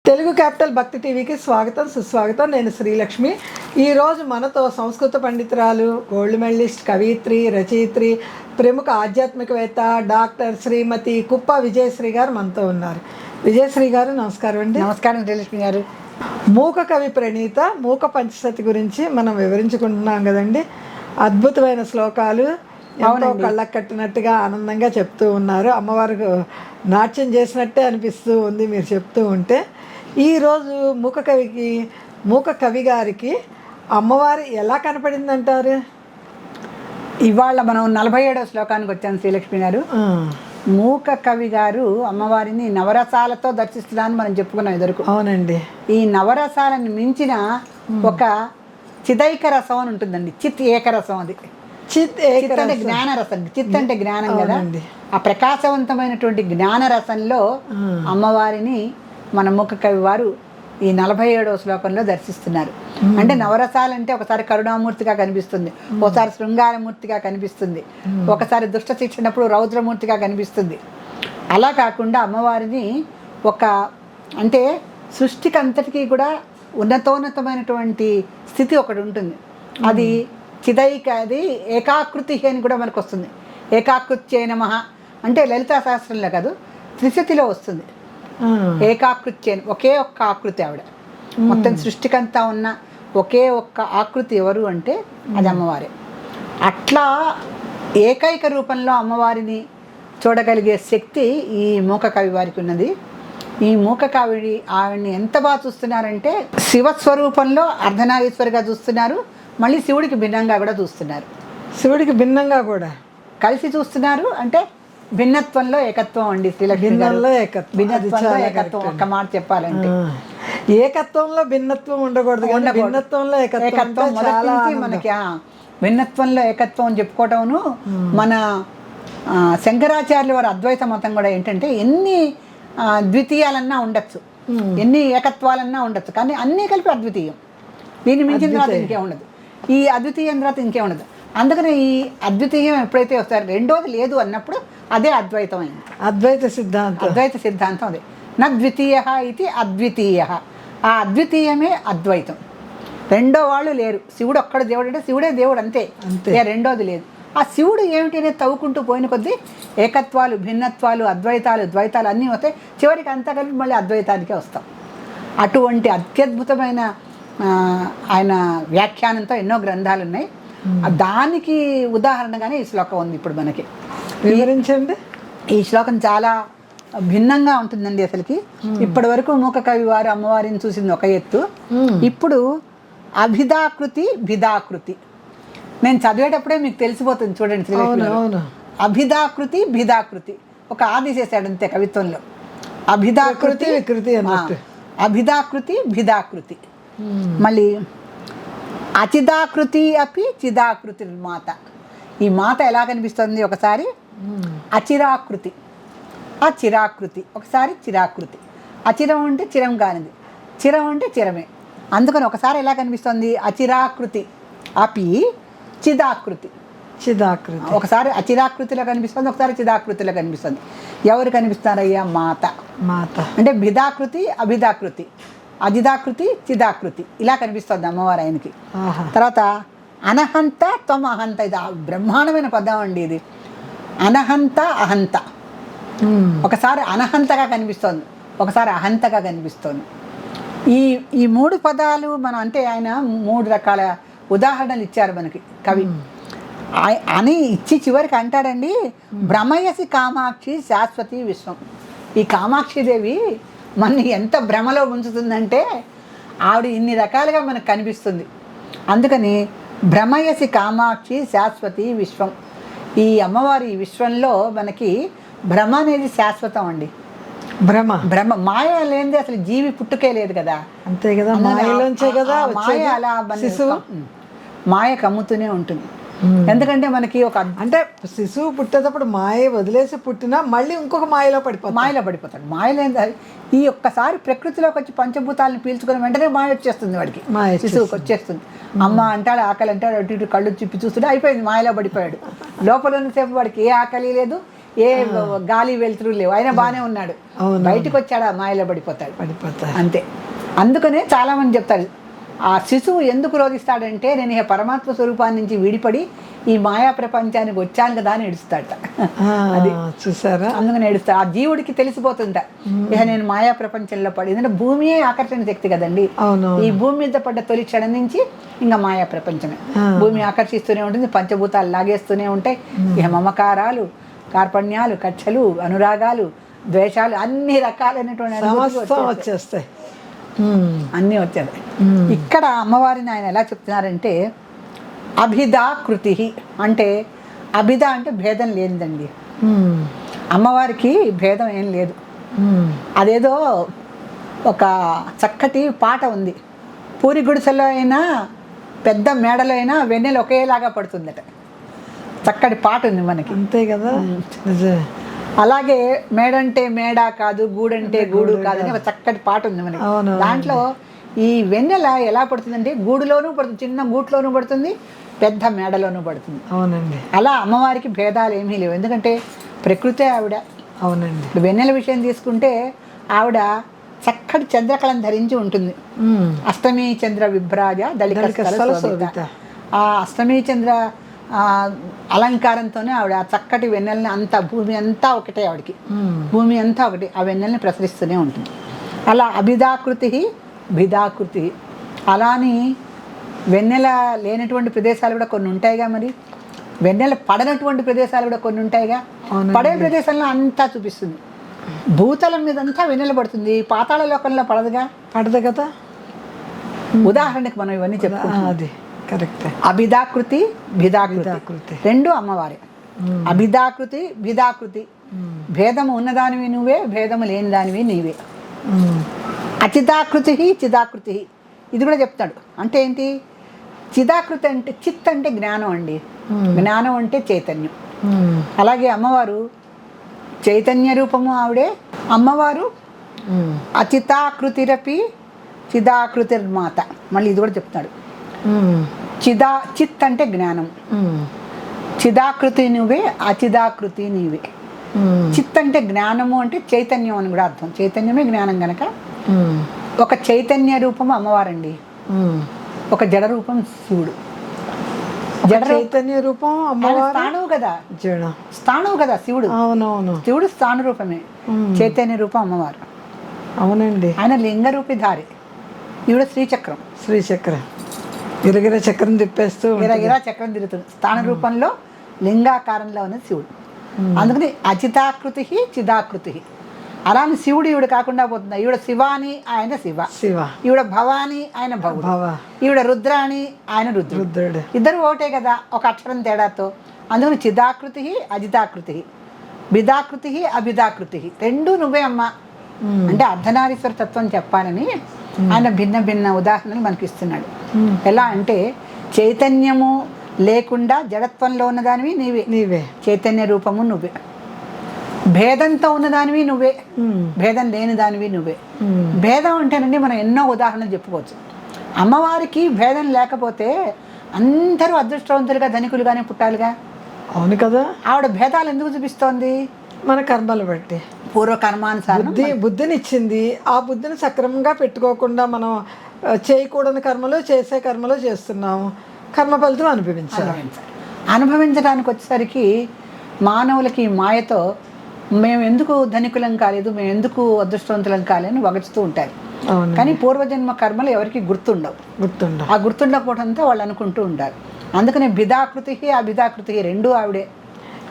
Telugu capital భక్తి టీవీకి స్వాగతం సుస్వాగతం. నేను శ్రీలక్ష్మి. ఈరోజు మనతో సంస్కృత పండితురాలు, గోల్డ్ మెడలిస్ట్, కవయిత్రి, రచయిత్రి, ప్రముఖ ఆధ్యాత్మికవేత్త డాక్టర్ శ్రీమతి కుప్ప విజయశ్రీ గారు మనతో ఉన్నారు. విజయశ్రీ గారు నమస్కారం అండి. నమస్కారం శ్రీలక్ష్మి గారు. మూక కవి ప్రణీత మూక పంచశతి గురించి మనం వివరించుకుంటున్నాం కదండి. అద్భుతమైన శ్లోకాలు ఎంతో కళ్ళకు కట్టినట్టుగా ఆనందంగా చెప్తూ ఉన్నారు. అమ్మవారికి నాట్యం చేసినట్టే అనిపిస్తూ ఉంది మీరు చెప్తూ ఉంటే. ఈరోజు మూక కవి గారికి అమ్మవారి ఎలా కనపడిందంటారు? ఇవాళ మనం 47వ శ్లోకానికి వచ్చాను శ్రీలక్ష్మి గారు. మూక కవి గారు అమ్మవారిని నవరసాలతో దర్శిస్తున్నారని మనం చెప్పుకున్నాం ఎదురుకు. అవునండి. ఈ నవరసాలను మించిన ఒక చిదైక రసం అని ఉంటుందండి. చిత్ ఏకరసం. అది చిత్ అంటే జ్ఞానరసం. చిత్ అంటే జ్ఞానం కదా. ఆ ప్రకాశవంతమైనటువంటి జ్ఞానరసంలో అమ్మవారిని మన మూక కవి వారు ఈ 47వ శ్లోకంలో దర్శిస్తున్నారు. అంటే నవరసాలంటే ఒకసారి కరుణామూర్తిగా కనిపిస్తుంది, ఒకసారి శృంగారమూర్తిగా కనిపిస్తుంది, ఒకసారి దుష్ట శిక్షణప్పుడు రౌద్రమూర్తిగా కనిపిస్తుంది. అలా కాకుండా అమ్మవారిని అంటే సృష్టికి అంతటికీ కూడా ఉన్నతోన్నతమైనటువంటి స్థితి ఒకటి ఉంటుంది. అది చిదైక, అది ఏకాకృతి అని కూడా మనకు వస్తుంది. ఏకాకృత్యై నమః అంటే లలితా సహస్రంలో కాదు, త్రిశతిలో వస్తుంది. ఏకాకృత్య, ఒకే ఒక్క ఆకృతి ఆవిడ. మొత్తం సృష్టికంతా ఉన్న ఒకే ఒక్క ఆకృతి ఎవరు అంటే అది అమ్మవారే. అట్లా ఏకైక రూపంలో అమ్మవారిని చూడగలిగే శక్తి ఈ మూక కవి వారికి ఉన్నది. ఈ మూక కవి ఆవిడ్ని ఎంత బాగా చూస్తున్నారంటే శివస్వరూపంలో అర్ధనారీశ్వరిగా చూస్తున్నారు, మళ్ళీ శివుడికి భిన్నంగా కూడా చూస్తున్నారు. శివుడికి భిన్నంగా కూడా కలిసి చూస్తున్నారు. అంటే భిన్నత్వంలో ఏకత్వం అండి శ్రీలక్ష్మి. భిన్నంలో ఏకత్వం ఒక్క మాట చెప్పాలంటే. ఏకత్వంలో భిన్నత్వం ఉండకూడదు, భిన్నత్వంలో ఏకత్వం. మనకి భిన్నత్వంలో ఏకత్వం అని చెప్పుకోవటమును మన శంకరాచార్యుల వారి అద్వైత మతం కూడా ఏంటంటే ఎన్ని ద్వితీయాలన్నా ఉండొచ్చు, ఎన్ని ఏకత్వాలన్నా ఉండొచ్చు, కానీ అన్నీ కలిపి అద్వితీయం. దీన్ని మించిన తర్వాత ఇంకే ఉండదు. ఈ అద్వితీయం తర్వాత ఇంకే ఉండదు. అందుకని ఈ అద్వితీయం ఎప్పుడైతే వస్తారో రెండోది లేదు అన్నప్పుడు అదే అద్వైతం అయింది. అద్వైత సిద్ధాంతం అదే. నా ద్వితీయ ఇది అద్వితీయ. ఆ అద్వితీయమే అద్వైతం. రెండో వాళ్ళు లేరు. శివుడు ఒక్కడ దేవుడు అంటే శివుడే దేవుడు అంతే, రెండోది లేదు. ఆ శివుడు ఏమిటి అనేది తవ్వుకుంటూ పోయిన కొద్దీ ఏకత్వాలు, భిన్నత్వాలు, అద్వైతాలు, ద్వైతాలు అన్నీ వస్తాయి. చివరికి అంతా కలిపి మళ్ళీ అద్వైతానికే వస్తాం. అటువంటి అత్యద్భుతమైన ఆయన వ్యాఖ్యానంతో ఎన్నో గ్రంథాలు ఉన్నాయి. దానికి ఉదాహరణగానే ఈ శ్లోకం ఉంది. ఇప్పుడు మనకి వివరించండి. ఈ శ్లోకం చాలా భిన్నంగా ఉంటుందండి. అసలుకి ఇప్పటి వరకు మూక కవి వారు అమ్మవారిని చూసింది ఒక ఎత్తు. ఇప్పుడు అభిదాకృతి, భిదాకృతి. నేను చదివేటప్పుడే మీకు తెలిసిపోతుంది చూడండి శ్రీలక్ష్మి. అభిదాకృతి, భిదాకృతి. ఒక ఆది చేశాడు అంతే కవిత్వంలో. అభిదాకృతి, అభిదాకృతి, భిదాకృతి. మళ్ళీ అచిదాకృతి అపి చిదాకృతి మాత. ఈ మాత ఎలా కనిపిస్తుంది? ఒకసారి అచిరాకృతి, చిరాకృతి, ఒకసారి చిరాకృతి. అచిరం అంటే చిరం కానిది, చిరం అంటే చిరమే. అందుకని ఒకసారి ఎలా కనిపిస్తుంది? అచిరాకృతి అపి చిదాకృతి. ఒకసారి అచిరాకృతిలో కనిపిస్తుంది, ఒకసారి చిదాకృతిలో కనిపిస్తుంది. ఎవరు కనిపిస్తారయ్యా? మాత. అంటే భిదాకృతి, అభిదాకృతి, అజిదాకృతి, చిదాకృతి ఇలా కనిపిస్తుంది అమ్మవారు ఆయనకి. తర్వాత అనహంత త్వం అహంత. ఇది బ్రహ్మాండమైన పదం అండి ఇది. అనహంత, అహంత. ఒకసారి అనహంతగా కనిపిస్తోంది, ఒకసారి అహంతగా కనిపిస్తోంది. ఈ మూడు పదాలు మనం అంటే ఆయన 3 రకాల ఉదాహరణలు ఇచ్చారు మనకి కవి. అని ఇచ్చి చివరికి అంటాడండి, భ్రమయసి కామాక్షి శాశ్వతి విశ్వం. ఈ కామాక్షిదేవి మన ఎంత భ్రమలో ఉంచుతుందంటే ఆవిడ ఇన్ని రకాలుగా మనకు కనిపిస్తుంది. అందుకని భ్రమయసి కామాక్షి శాశ్వతి విశ్వం. ఈ అమ్మవారి విశ్వంలో మనకి భ్రమ అనేది శాశ్వతం అండి. భ్రమ మాయ లేనిది అసలు జీవి పుట్టుకే లేదు కదా. అంతే కదా. మాయలోంచే కదా మాయ. అలా మాయ కమ్ముతూనే ఉంటుంది. ఎందుకంటే మనకి అంటే శిశువు పుట్టేటప్పుడు మాయ వదిలేసి పుట్టినా మళ్ళీ ఇంకొక మాయలో పడిపోతాడు. మాయ లేని ఈ ఒక్కసారి ప్రకృతిలోకి వచ్చి పంచభూతాలను పీల్చుకుని వెంటనే మాయ వచ్చేస్తుంది వాడికి, శిశువుకి వచ్చేస్తుంది. అమ్మ అంటాడు, ఆకలి అంటాడు, అటు ఇటు కళ్ళు చిప్పి చూస్తుంటే అయిపోయింది, మాయలో పడిపోయాడు. లోపల ఉన్నసేపు వాడికి ఏ ఆకలి లేదు, ఏ గాలి వెలుతురు లేవు, అయినా బాగానే ఉన్నాడు. బయటకు వచ్చాడు, ఆ మాయలో పడిపోతాడు. అంతే. అందుకనే చాలామంది చెప్తారు, ఆ శిశువు ఎందుకు రోధిస్తాడంటే నేను ఇక పరమాత్మ స్వరూపాన్ని నుంచి విడిపడి ఈ మాయా ప్రపంచానికి వచ్చాను కదా అని ఏడుస్తాడట. అది చూసారా, అందుకని ఏడుస్తాడు. ఆ జీవుడికి తెలిసిపోతుంట ఇక నేను మాయా ప్రపంచంలో పడి, ఎందుకంటే భూమియే ఆకర్షణ శక్తి కదండి. ఈ భూమి మీద పడ్డ తొలి క్షణం నుంచి ఇంకా మాయా ప్రపంచమే. భూమి ఆకర్షిస్తూనే ఉంటుంది, పంచభూతాలు లాగేస్తూనే ఉంటాయి. ఇక మమకారాలు, కార్పణ్యాలు, కక్షలు, అనురాగాలు, ద్వేషాలు, అన్ని రకాలైనటువంటి వచ్చేస్తాయి, అన్నీ వచ్చాయి. ఇక్కడ అమ్మవారిని ఆయన ఎలా చెప్తున్నారంటే అభిధాకృతి అంటే, అభిధ అంటే భేదం లేనిదండి. అమ్మవారికి భేదం ఏం లేదు. అదేదో ఒక చక్కటి పాట ఉంది, పూరి గుడిసెలో అయినా పెద్ద మేడలో అయినా వెన్నెల ఒకేలాగా పడుతుందట. చక్కటి పాట ఉంది మనకి. అంతే కదా. అలాగే మేడంటే మేడ కాదు, గూడంటే గూడు కాదని ఒక చక్కటి పాట ఉంది మనకి. దాంట్లో ఈ వెన్నెల ఎలా పడుతుందంటే గూడులోనూ పడుతుంది, చిన్న గూట్లోనూ పడుతుంది, పెద్ద మేడలోనూ పడుతుంది. అవునండి. అలా అమ్మవారికి భేదాలు ఏమీ లేవు, ఎందుకంటే ప్రకృతే ఆవిడ. అవునండి. వెన్నెల విషయం తీసుకుంటే ఆవిడ చక్కటి చంద్రకళను ధరించి ఉంటుంది. అష్టమి చంద్ర విభ్రాజ దళిక. ఆ అష్టమి చంద్ర అలంకారంతోనే ఆవిడ ఆ చక్కటి వెన్నెలని అంతా, భూమి అంతా ఒకటే ఆవిడకి, భూమి అంతా ఒకటి, ఆ వెన్నెల్ని ప్రసరిస్తూనే ఉంటుంది. అలా అభిధాకృతి భిధాకృతి. అలాని వెన్నెల లేనటువంటి ప్రదేశాలు కూడా కొన్ని ఉంటాయిగా, మరి వెన్నెల పడనటువంటి ప్రదేశాలు కూడా కొన్ని ఉంటాయిగా. పడే ప్రదేశంలో అంతా చూపిస్తుంది. భూతలం మీద అంతా వెన్నెల పడుతుంది, పాతాళ లోకంలో పడదు కదా. ఉదాహరణకి మనం ఇవన్నీ చెప్పుకుంటాం. అది కరెక్ట్. అభిధాకృతి భిధాకృతి రెండు అమ్మవారే. అభిధాకృతి భిధాకృతి, భేదము ఉన్నదానివి నువ్వే, భేదము లేని దానివి నీవే. అచిదాకృతి చిదాకృతి, ఇది కూడా చెప్తాడు. అంటే ఏంటి? చిదాకృతి అంటే చిత్ అంటే జ్ఞానం అండి, జ్ఞానం అంటే చైతన్యం. అలాగే అమ్మవారు చైతన్య రూపము ఆవిడే. అమ్మవారు అచితాకృతిరపి చిదాకృతిర్మాత, మళ్ళీ ఇది కూడా చెప్తాడు. చిత్ అంటే జ్ఞానం, చిదాకృతి నువ్వే, అచిదాకృతి నీవే. చిత్ అంటే జ్ఞానము అంటే చైతన్యం అని కూడా అర్థం. చైతన్యమే జ్ఞానం గనక ఒక చైతన్య రూపం అమ్మవారండి, ఒక జడ రూపం శివుడు. జడ చైతన్య రూపం అమ్మవారు, స్థాణువు కదా, స్థాణువు కదా శివుడు. అవునవును, శివుడు స్థాను రూపమే, చైతన్య రూపం అమ్మవారు. అవునండి. ఆయన లింగ రూపిధారి, ఈవిడ శ్రీచక్రం. శ్రీచక్రం గిరగిర చక్రం తిప్పేస్తూ గిరగిరా చక్రం తిరుగుతుంది. స్థాన రూపంలో లింగాకారంలో ఉన్నది శివుడు. అందుకని అచితాకృతి చిదాకృతి. అలానే శివుడు ఈవిడ కాకుండా పోతుంది. ఈవిడ శివాని, ఆయన శివ. ఈవిడ భవాని, ఆయన భవుడు. ఈవిడ రుద్రాని, ఆయన రుద్రుడు. ఇద్దరు ఒకటే కదా, ఒక అక్షరం తేడాతో. అందుకని చిదాకృతి అజితాకృతి, బిదాకృతి అభిదాకృతి, రెండు నువ్వే అమ్మ అంటే అర్ధనారీశ్వర తత్వం చెప్పాలని ఆయన భిన్న భిన్న ఉదాహరణలు మనకి ఇస్తున్నాడు. ఎలా అంటే చైతన్యము లేకుండా జడత్వంలో ఉన్నదానివి నీవే, చైతన్య రూపము నువ్వే. భేదంతో ఉన్నదానివి నువ్వే, భేదం లేని దానివి నువ్వే. భేదం అంటేనండి మనం ఎన్నో ఉదాహరణలు చెప్పుకోవచ్చు. అమ్మవారికి భేదం లేకపోతే అందరూ అదృష్టవంతులుగా ధనికులుగానే పుట్టాలిగా. అవును కదా. ఆవిడ భేదాలు ఎందుకు చూపిస్తోంది? మన కర్మలు బట్టి, పూర్వకర్మానుసారం బుద్ధినిచ్చింది. ఆ బుద్ధిని సక్రమంగా పెట్టుకోకుండా మనం చేయకూడని కర్మలు, చేసే కర్మలు చేస్తున్నాము. కర్మ ఫలితం అనుభవించడానికి వచ్చేసరికి మానవులకి మాయతో మేము ఎందుకు ధనికులం కాలేదు, మేము ఎందుకు అదృష్టవంతులం కాలేదని వగచుతూ ఉంటారు. కానీ పూర్వజన్మ కర్మలు ఎవరికి గుర్తుండవు. ఆ గుర్తుండకపోవడంతో వాళ్ళు అనుకుంటూ ఉంటారు. అందుకనే భిదాకృతి అభిదాకృతి రెండు ఆవిడే.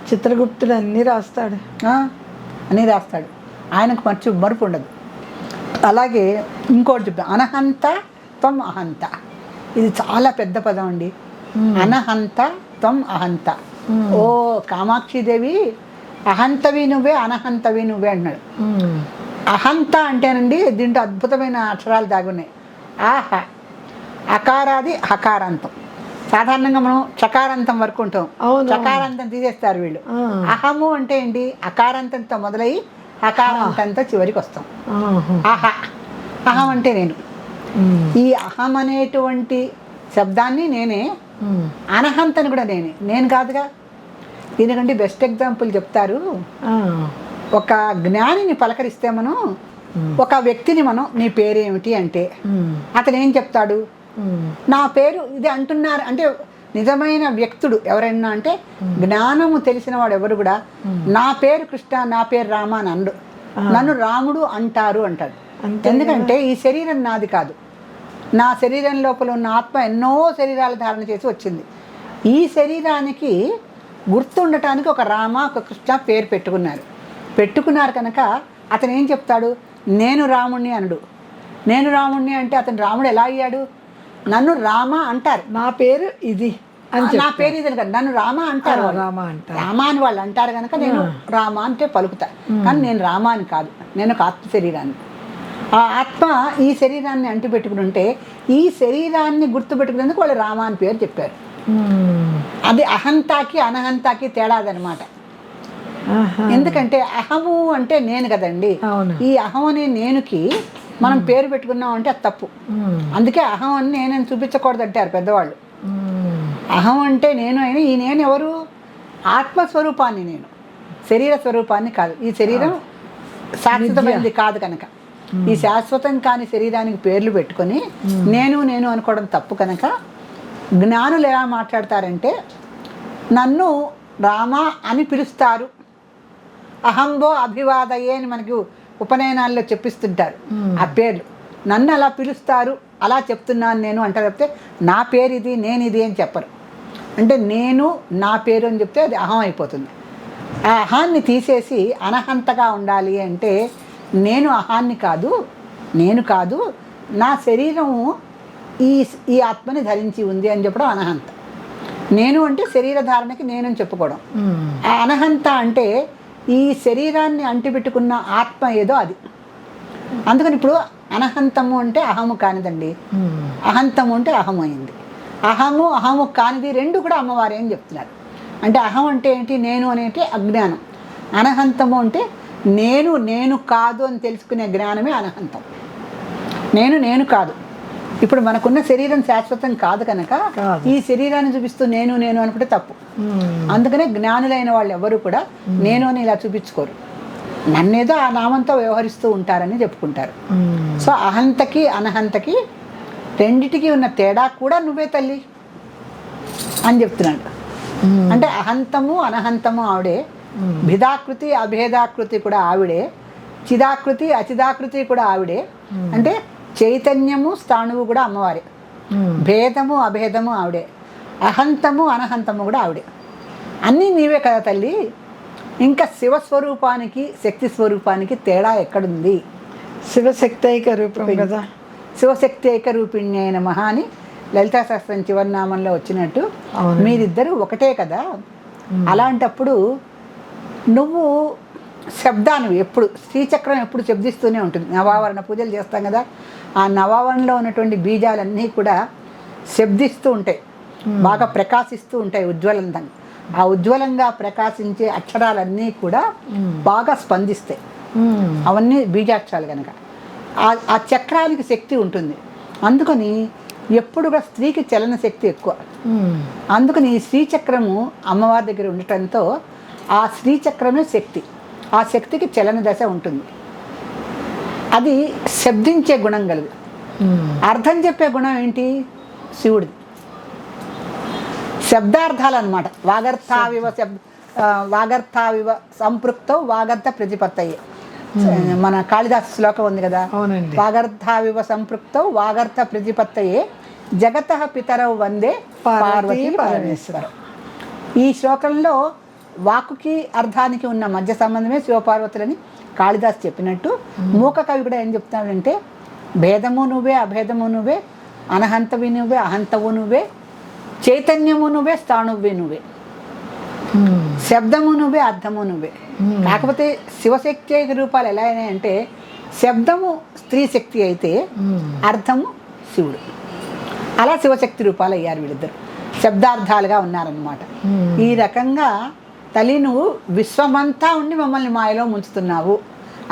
చిత్రగుప్తుడు అన్నీ రాస్తాడు, ఆయనకు మరుపు ఉండదు. అలాగే ఇంకోటి చెప్తాం, అనహంత త్వం అహంత. ఇది చాలా పెద్ద పదం అండి. అనహంత త్వం అహంత. ఓ కామాక్షిదేవి, అహంతవి నువ్వే, అనహంతవి నువ్వే అన్నాడు. అహంత అంటేనండి దీంట్లో అద్భుతమైన అక్షరాలు దాగున్నాయి. ఆహ, అకారాది హకారాంతం. సాధారణంగా మనం చకారాంతం వరకు ఉంటాం, చకారాంతం తీసేస్తారు వీళ్ళు. అహము అంటే ఏంటి? అకారాంతంతో మొదలయ్యి హకారాంతంతో చివరికి వస్తాం. అహం అంటే నేను. ఈ అహం అనేటువంటి శబ్దాన్ని నేనే, అనహంతని కూడా నేను కాదుగా. దీనికంటే బెస్ట్ ఎగ్జాంపుల్ చెప్తారు. ఒక జ్ఞానిని పలకరిస్తే మనం, ఒక వ్యక్తిని మనం నీ పేరేమిటి అంటే అతను ఏం చెప్తాడు, నా పేరు ఇది అంటున్నారు అంటే, నిజమైన వ్యక్తుడు ఎవరైనా అంటే జ్ఞానము తెలిసిన వాడు ఎవరు కూడా నా పేరు కృష్ణ, నా పేరు రామ అని అండు, నన్ను రాముడు అంటారు అంటాడు. ఎందుకంటే ఈ శరీరం నాది కాదు, నా శరీరం లోపల ఉన్న ఆత్మ ఎన్నో శరీరాలు ధారణ చేసి వచ్చింది. ఈ శరీరానికి గుర్తుండటానికి ఒక రామ, ఒక కృష్ణ పేరు పెట్టుకున్నారు కనుక అతను ఏం చెప్తాడు, నేను రాముణ్ణి అనడు. నేను రాముణ్ణి అంటే అతను రాముడు ఎలా అయ్యాడు, నన్ను రామ అంటారు, నా పేరు ఇది అని, నా పేరు ఇది కదా, నన్ను రామ అంటారు. రామ అని వాళ్ళు అంటారు కనుక నేను రామ అంటే పలుకుతా, కానీ నేను రామ అని కాదు, నేను ఒక ఆత్మ శరీరాన్ని. ఆ ఆత్మ ఈ శరీరాన్ని అంటిపెట్టుకుని ఉంటే ఈ శరీరాన్ని గుర్తుపెట్టుకునేందుకు వాళ్ళు రామ అని పేరు చెప్పారు. అది అహంతాకి అనహంతాకి తేడాదనమాట. ఎందుకంటే అహము అంటే నేను కదండి, ఈ అహం అనే నేనుకి మనం పేరు పెట్టుకున్నాం అంటే అది తప్పు. అందుకే అహం అని నేనని చూపించకూడదు అంటారు పెద్దవాళ్ళు. అహం అంటే నేను అయినా ఈ నేను ఎవరు, ఆత్మస్వరూపాన్ని, నేను శరీర స్వరూపాన్ని కాదు. ఈ శరీరం శాశ్వతమైనది కాదు కనుక ఈ శాశ్వతం కాని శరీరానికి పేర్లు పెట్టుకొని నేను నేను అనుకోవడం తప్పు కనుక జ్ఞానులు ఎలా మాట్లాడతారంటే నన్ను రామ అని పిలుస్తారు, అహంబో అభివాదయే అని మనకు ఉపనయనాల్లో చెప్పిస్తుంటారు. ఆ పేర్లు నన్ను అలా పిలుస్తారు, అలా చెప్తున్నాను నేను అంటారు. చెప్తే నా పేరు ఇది, నేను ఇది అని చెప్పరు. అంటే నేను నా పేరు అని చెప్తే అది అహం అయిపోతుంది. ఆ అహాన్ని తీసేసి అనహంతగా ఉండాలి అంటే నేను అహాన్ని కాదు, నేను కాదు, నా శరీరము ఈ ఆత్మని ధరించి ఉంది అని చెప్పడం అనహంత. నేను అంటే శరీర ధారణకి నేను అని చెప్పుకోవడం. ఆ అనహంత అంటే ఈ శరీరాన్ని అంటిపెట్టుకున్న ఆత్మ ఏదో అది. అందుకని ఇప్పుడు అనహంతము అంటే అహము కానిదండి, అహంతము అంటే అహము అయింది. అహము కానిది రెండు కూడా అమ్మవారే అని చెప్తున్నారు. అంటే అహం అంటే ఏంటి, నేను అనేటి అజ్ఞానం. అనహంతము అంటే నేను కాదు అని తెలుసుకునే జ్ఞానమే అనహంతం. నేను కాదు. ఇప్పుడు మనకున్న శరీరం శాశ్వతం కాదు కనుక ఈ శరీరాన్ని చూపిస్తూ నేను అనుకుంటే తప్పు. అందుకనే జ్ఞానులైన వాళ్ళు ఎవరు కూడా నేను అని ఇలా చూపించుకోరు, నన్నేదో ఆ నామంతో వ్యవహరిస్తూ ఉంటారని చెప్పుకుంటారు. సో అహంతకి అనహంతకి రెండిటికి ఉన్న తేడా కూడా నువ్వే తల్లి అని చెప్తున్నాడు. అంటే అహంతము అనహంతము ఆవిడే, భిదాకృతి అభేదాకృతి కూడా ఆవిడే, చిదాకృతి అచిదాకృతి కూడా ఆవిడే. అంటే చైతన్యము స్థాణువు కూడా అమ్మవారే, భేదము అభేదము ఆవిడే, అహంతము అనహంతము కూడా ఆవిడే. అన్నీ నీవే కదా తల్లి. ఇంకా శివస్వరూపానికి శక్తి స్వరూపానికి తేడా ఎక్కడుంది? శివశక్తి ఐక రూపం కదా, శివశక్తి ఐక రూపిణ్యై నమః అని లలితా సహస్రం చివరినామంలో వచ్చినట్టు మీరిద్దరూ ఒకటే కదా. అలాంటప్పుడు నువ్వు శబ్దాన్ని ఎప్పుడు, శ్రీచక్రం ఎప్పుడు శబ్దిస్తూనే ఉంటుంది. నవావరణ పూజలు చేస్తాం కదా, ఆ నవావరణలో ఉన్నటువంటి బీజాలన్నీ కూడా శబ్దిస్తూ ఉంటాయి, బాగా ప్రకాశిస్తూ ఉంటాయి ఉజ్వలంగా. ఆ ఉజ్వలంగా ప్రకాశించే అక్షరాలన్నీ కూడా బాగా స్పందిస్తాయి. అవన్నీ బీజాక్షరాలు కనుక ఆ చక్రానికి శక్తి ఉంటుంది. అందుకని ఎప్పుడు కూడా స్త్రీకి చలన శక్తి ఎక్కువ. అందుకని ఈ శ్రీచక్రము అమ్మవారి దగ్గర ఉండటంతో ఆ శ్రీచక్రమే శక్తి, ఆ శక్తికి చలన దశ ఉంటుంది. అది శబ్దించే గుణం కలదు. అర్థం చెప్పే గుణం ఏంటి? శివుడిది. శబ్దార్థాలు అనమాట. వాగర్థావివ సంపృక్తో వాగర్థ ప్రతిపత్తయే. మన కాళిదాసు శ్లోకం ఉంది కదా, వాగర్థావివ సంపృక్తో వాగర్థ ప్రతిపత్తయే జగతః పితరౌ వందే పార్వతీ పరమేశ్వర. ఈ శ్లోకంలో వాక్కుకి అర్థానికి ఉన్న మధ్య సంబంధమే శివపార్వతులని కాళిదాసు చెప్పినట్టు మూక కవి కూడా ఏం చెప్తాడంటే భేదము నువ్వే అభేదము నువ్వే, అనహంతవి నువ్వే అహంతవు నువ్వే, చైతన్యము నువ్వే స్థాణువ్వే నువ్వే, శబ్దము నువ్వే అర్థము నువ్వే. కాకపోతే శివశక్తి రూపాలు ఎలా అయినాయంటే శబ్దము స్త్రీ శక్తి అయితే అర్థము శివుడు. అలా శివశక్తి రూపాలు అయ్యారు వీళ్ళిద్దరు, శబ్దార్థాలుగా ఉన్నారనమాట. ఈ రకంగా తల్లి నువ్వు విశ్వమంతా ఉండి మమ్మల్ని మాయలో ముంచుతున్నావు.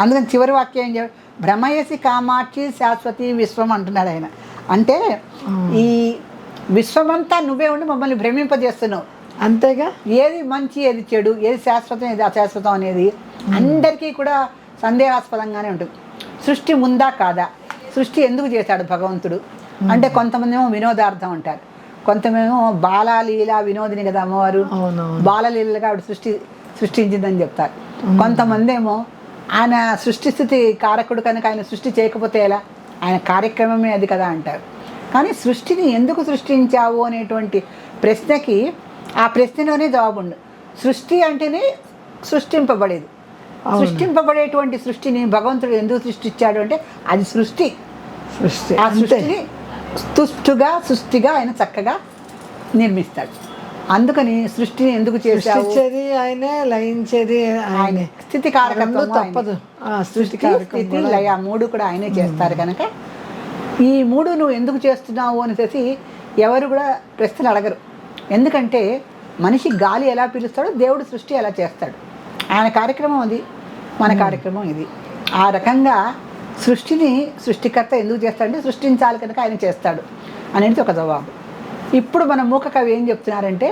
అందుకని చివరి వాక్యం ఏం చెప్పారు? భ్రమయసి కామాక్షి శాశ్వతి విశ్వం అంటున్నాడు ఆయన. అంటే ఈ విశ్వమంతా నువ్వే ఉండి మమ్మల్ని భ్రమింపజేస్తున్నావు అంతేగా. ఏది మంచి ఏది చెడు, ఏది శాశ్వతం ఏది అశాశ్వతం అనేది అందరికీ కూడా సందేహాస్పదంగానే ఉంటుంది. సృష్టి ఉందా కాదా, సృష్టి ఎందుకు చేశాడు భగవంతుడు అంటే కొంతమంది ఏమో వినోదార్థం అంటారు, కొంతమేమో బాలలీల వినోదిని కదా అమ్మవారు, బాలలీలగా ఆవిడ సృష్టించిందని చెప్తారు. కొంతమంది ఏమో ఆయన సృష్టి స్థితి కారకుడు కనుక ఆయన సృష్టి చేయకపోతే ఎలా, ఆయన కార్యక్రమమే అది కదా అంటారు. కానీ సృష్టిని ఎందుకు సృష్టించావు అనేటువంటి ప్రశ్నకి ఆ ప్రశ్నలోనే జవాబు ఉండదు. సృష్టి అంటేనే సృష్టింపబడేది, సృష్టింపబడేటువంటి సృష్టిని భగవంతుడు ఎందుకు సృష్టించాడు అంటే అది సృష్టి. ఆ సృష్టిని సృష్టిగా ఆయన చక్కగా నిర్మిస్తాడు. అందుకని సృష్టిని ఎందుకు చేశావు, ఆయనే లయించేది ఆయనే, స్థితి కారకత్వం తప్పదు. స్థితి లయ మూడు కూడా ఆయనే చేస్తారు కనుక ఈ మూడు నువ్వు ఎందుకు చేస్తున్నావు అనేసి ఎవరు కూడా ప్రశ్నలు అడగరు. ఎందుకంటే మనిషి గాలి ఎలా పీలుస్తాడో దేవుడు సృష్టి ఎలా చేస్తాడు, ఆయన కార్యక్రమం అది, మన కార్యక్రమం ఇది. ఆ రకంగా సృష్టిని సృష్టికర్త ఎందుకు చేస్తాడంటే సృష్టించాలి కనుక ఆయన చేస్తాడు అనేది ఒక జవాబు. ఇప్పుడు మన మూక కవి ఏం చెప్తున్నారంటే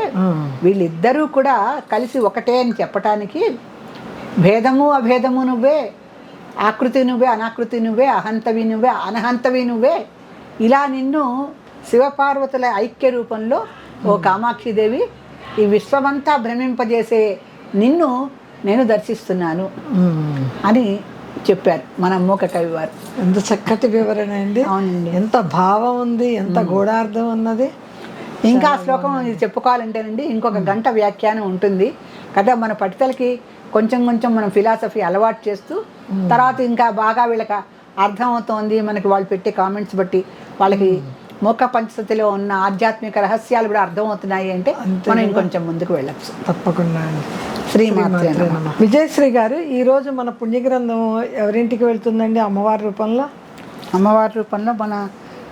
వీళ్ళిద్దరూ కూడా కలిసి ఒకటే అని చెప్పటానికి భేదము అభేదము నువ్వే, ఆకృతి నువ్వే అనాకృతి నువ్వే, అహంతవి నువ్వే అనహంతవి నువ్వే, ఇలా నిన్ను శివపార్వతుల ఐక్య రూపంలో ఓ కామాక్షిదేవి ఈ విశ్వమంతా భ్రమింపజేసే నిన్ను నేను దర్శిస్తున్నాను అని చెప్పారు మన మూక కవి వారు. ఎంత చక్కటి వివరణ అండి. అవునండి, ఎంత భావం ఉంది, ఎంత గూఢార్థం ఉన్నది. ఇంకా ఆ శ్లోకం ఇది చెప్పుకోవాలంటేనండి ఇంకొక గంట వ్యాఖ్యానం ఉంటుంది కదా. మన పఠితలకి కొంచెం కొంచెం మనం ఫిలాసఫీ అలవాటు చేస్తూ తర్వాత ఇంకా బాగా వీళ్ళకి అర్థమవుతోంది, మనకి వాళ్ళు పెట్టే కామెంట్స్ బట్టి వాళ్ళకి మూక పంచసతిలో ఉన్న ఆధ్యాత్మిక రహస్యాలు కూడా అర్థమవుతున్నాయి అంటే మనం ఇంకొంచెం ముందుకు వెళ్ళచ్చు. తప్పకుండా. శ్రీమాత్రే నమః. విజయశ్రీ గారు, ఈరోజు మన పుణ్యగ్రంథం ఎవరింటికి వెళ్తుందండి? అమ్మవారి రూపంలో. అమ్మవారి రూపంలో మన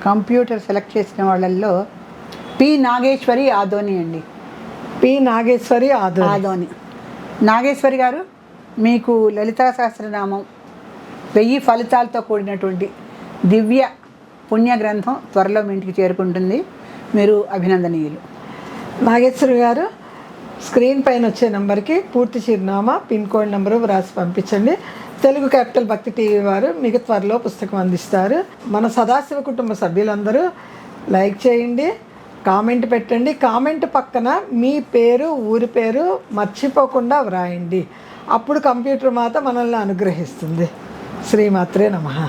కంప్యూటర్ సెలెక్ట్ చేసిన వాళ్ళల్లో పి నాగేశ్వరి ఆదోని అండి. పి నాగేశ్వరి ఆదోని. నాగేశ్వరి గారు, మీకు లలితా సహస్రనామం 1000 ఫలితాలతో కూడినటువంటి దివ్య పుణ్య గ్రంథం త్వరలో మీ ఇంటికి చేరుకుంటుంది. మీరు అభినందనీయులు. నాగేశ్వరి గారు, స్క్రీన్ పైన వచ్చే నెంబర్కి పూర్తి చిరునామా, పిన్ కోడ్ నెంబరు వ్రాసి పంపించండి. తెలుగు క్యాపిటల్ భక్తి టీవీ వారు మీకు త్వరలో పుస్తకం అందిస్తారు. మన సదాశివ కుటుంబ సభ్యులందరూ లైక్ చేయండి, కామెంట్ పెట్టండి. కామెంట్ పక్కన మీ పేరు, ఊరి పేరు మర్చిపోకుండా వ్రాయండి. అప్పుడు కంప్యూటర్ మాత మనల్ని అనుగ్రహిస్తుంది. శ్రీమాత్రే నమః.